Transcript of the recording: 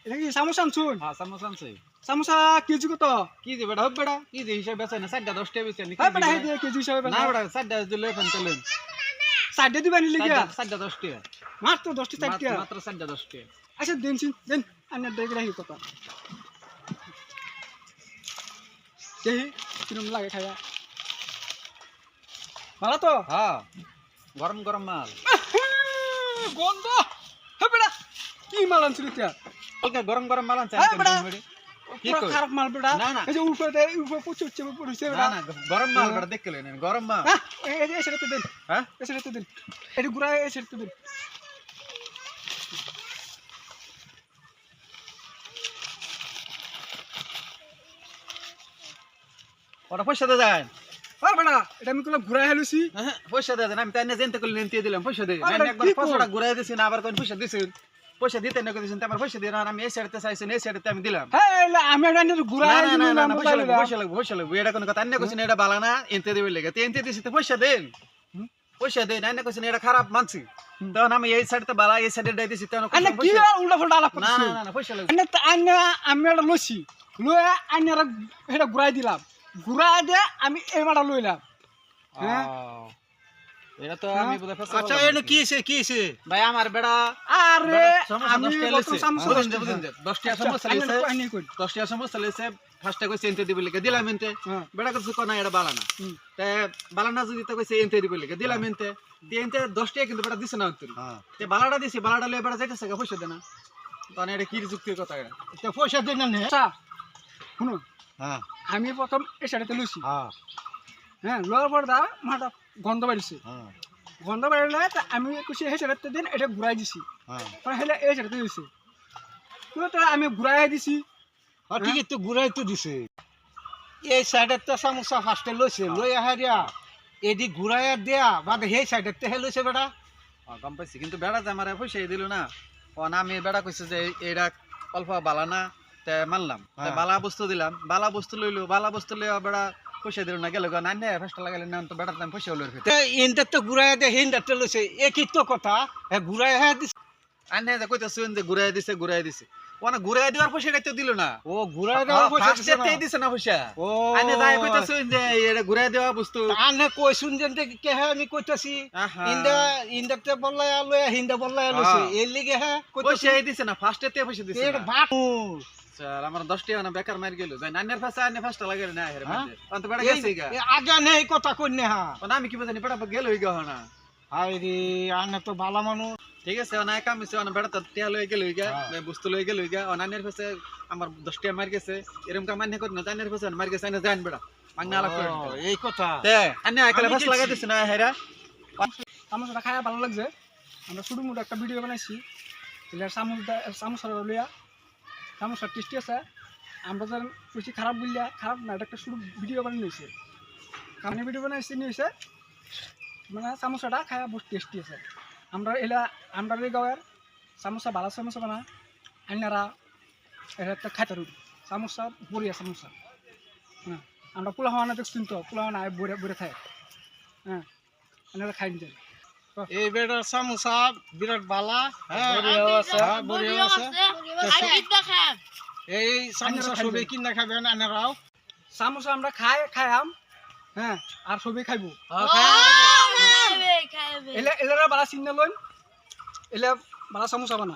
এটা কি সামোসা আনছুন? হ্যাঁ সামোসা আনছি। সামোসা কেজি কত? কি যে বেটা হোক বেটা কি যে হিসাব বেচা না 4টা 10টা বেচা নি হ্যাঁ বেটা এই যে কেজি হিসাবে না বেটা 4টা দিলে ফোন চলেন। সাইডে দিবা নিলে কি? 4টা 10টা মাত্র 10টি সাইডটা। মাত্র 4টা 10টা। আচ্ছা দেন আন্না দেখে রাখি কত। দেখি কিরম লাগে খায়া। ভালো তো? হ্যাঁ গরম গরম মাল। গন্ধ। হ্যাঁ বেটা কি মাল আনছিস তুই? ওকে গরম গরম মাল আনছে হ্যাঁ বেটা কি পুরো কই খারাপ মাল বেটা। না না এই যে উপরে পুচুচ্ছে পড়ছে না বেটা। না গরম মাল বেটা দেখ কেলেন গরম মাল। হ্যাঁ এই সেটা তো দেন। হ্যাঁ এই সেটা তো দেন। এটা গুড়া এই সেটা তো দেন। ওটা পয়সা দে যায়। আর বেটা এটা আমি কোলা ঘুরাই হেলুছি। হ্যাঁ পয়সা দে আমি তাই না জেনতে করলে নিতে দিলাম পয়সা দে আরে আমি একবার কি 500 টাকা ঘুরাই দিছি না আবার কোন পয়সা দিছেন পয়সা দিতে না কইছেন আমার পয়সা দিয়ে না আমি এই সাইডতে চাইছেন এই সাইডতে আমি দিলাম। হ্যাঁ আমি এটা ঘুরাই না না না না পয়সা পয়সা লাগবে এটা কোন কথা আন্নে কইছেন এটা বালা না এনতে দিবে লাগে তে এনতে দিছি তো পয়সা দেন পয়সা দেন আন্নে কইছেন এটা খারাপ মানছি তখন আমি এই সাইডতে বালা এই সাইডে দাই দিছি তখন আন্না কি উল্টা ফুলটা আলাপ না করছিস? না না পয়সা লাগবে আন্না আমি এটা লইছি লইয়া আন্নারা এটা ঘুরাই দিলাম ঘুরাই দিয়ে আমি এই মাটা লইলাম। হ্যাঁ এটা তো আমি বুঝা ফেসা আচ্ছা এনে কি হইছে ভাই আমার বেড়া আরে সমস্যা আমি 10 গত সামসা বুঝেন 10 টাকা সমস্যা লইছে আন্না কই 10 টাকা সমস্যা লইছে ফার্স্টে কইছে এনতে দিবে লাগে দিলাম এনতে হ্যাঁ বেড়া কিছু কোনা এটা বালা না তে বালা না যদি তো কইছে এনতে দিবে লাগে দিলাম এনতে এনতে 10 টাকা কিন্তু বেড়া দিছে না অন্তর তে বালাটা দিছি বালাটা লয়ে বেড়া যাইতেছে গা পয়সা দেনা তখন এটা কি যুক্তির কথা এটা তো পয়সা দেন না আচ্ছা শুনুন হ্যাঁ আমি প্রথম এই সাইডে লইছি হ্যাঁ হ্যাঁ লোয়ার পর দা মাটা গন্ধ বাড়িছে হ্যাঁ গন্ধ বাড়িলে আমি কুছি এই সাইডে দিন এটা ঘুরাই দিছি হ্যাঁ তখন হেলে এই সাইডে দিছি তো আমি ঘুরাই দিছি আর ঠিক তো ঘুরাই তো দিছে এই সাইডে তো সামোসা ফার্স্টে লইছে লই আহারিয়া এদি ঘুরাইয়া দেয়া বাদে সেই সাইডে তে লইছে বেটা গম পাইছি কিন্তু বেড়া যে আমার পয়সা দিল না তখন আমি বেড়া কইছে যে এটা অল্প বালা না তে মানলাম তে বালা বস্তু দিলাম বালা বস্তু লইলো বালা বস্তু লইয়া বেড়া পয়সা দিল না গেল গা না ফার্স্ট লাগাইলে না তো বেড়ার দাম পয়সা লইর তে ইনতে তো ঘুরাইয়া দে হিনতে লইছে এ কি তো কথা এ ঘুরাইয়া দিছে আন্নে যে কইতাছেন যে ঘুরাই দিছে ওনা ঘুরাই দেওয়ার পয়সাটা তো দিল না ও ঘুরাইয়া দেওয়ার পয়সা দিছে না ফার্স্টে দিছে না পয়সা ও আন্নে যাই কইতাছেন যে এটা ঘুরাই দেওয়া বস্তু আনে কইছুন যেতে কে হে আমি কইতাছি আহা। ইনতে বললায়া লয়া হিন্দে বললায়া লইছে এর লিগে হে কইতাছি পয়সা দিছে না ফার্স্টে তে পয়সা দিছে এর না। বাট চল আমার 10 টাকা না বেকার মার গেল যাই আন্নের ফাঁসা আন্নে ফার্স্ট লাগাইলে না হেরে হ্যাঁ? মাঝে অন্ত বেড়া গেছে গা আগে নেই কথা কইনে হা না আমি কি বুঝানি বেড়া গেল হই গা না হাই রে আনে তো ভালো মানুষ ঠিক আছে অনা কাম হইছে অনা বেড়া তো টিয়া লই গেল হই গা বস্তু লই গেল হই গা অনানের ফাঁসে আমার 10 টাকা মার গেছে এরকম কাম মান্য কর না জানের ফাঁসে মার গেছে না জান বেড়া মাংনা আলাপ করে ও, এই কথা তে আন্নে একলা আমি ফাঁস লাগাই দেখছি। দিছ না হেরা আমার সাথে খায়া ভালো লাগছে আমরা ছোটো মোটো একটা ভিডিও বানাইছি এলে চামচ লইয়া চামচটা টেস্টি আছে আমরা যেন কইছি খারাপ বললিয়া খারাপ না এটা একটা শুরু ভিডিও বানিয়ে নিয়েছে কারণে ভিডিও বানাইছে নিয়েছে মানে চামচটা খায়া বহুত টেস্টি আছে আমরা আমরা এই গাঁয়ের চামচা ভালো চামচা বানা আইনারা এটা একটা খাইতে পারবো চামচা বড়িয়া চামচা হ্যাঁ আমরা পোলা হওয়া না দেখছি তো পোলা হওয়া না বড়ে বড়ে খায় হ্যাঁ আইনারা খাই নিতে এই বেটা সামোসা বিরাট বালা হ্যাঁ বড়িয়াও আছে। হ্যাঁ, বড়িয়াও আছে খাম এই সামোসা আইনারা সবে খাইবে। কিনা খাবেন আনারাও চামচা আমরা খাইয়াম হ্যাঁ আর সবই খাইবো খাবে এলারা বালা চিন্তা লইন এলা বালা চামচা বানা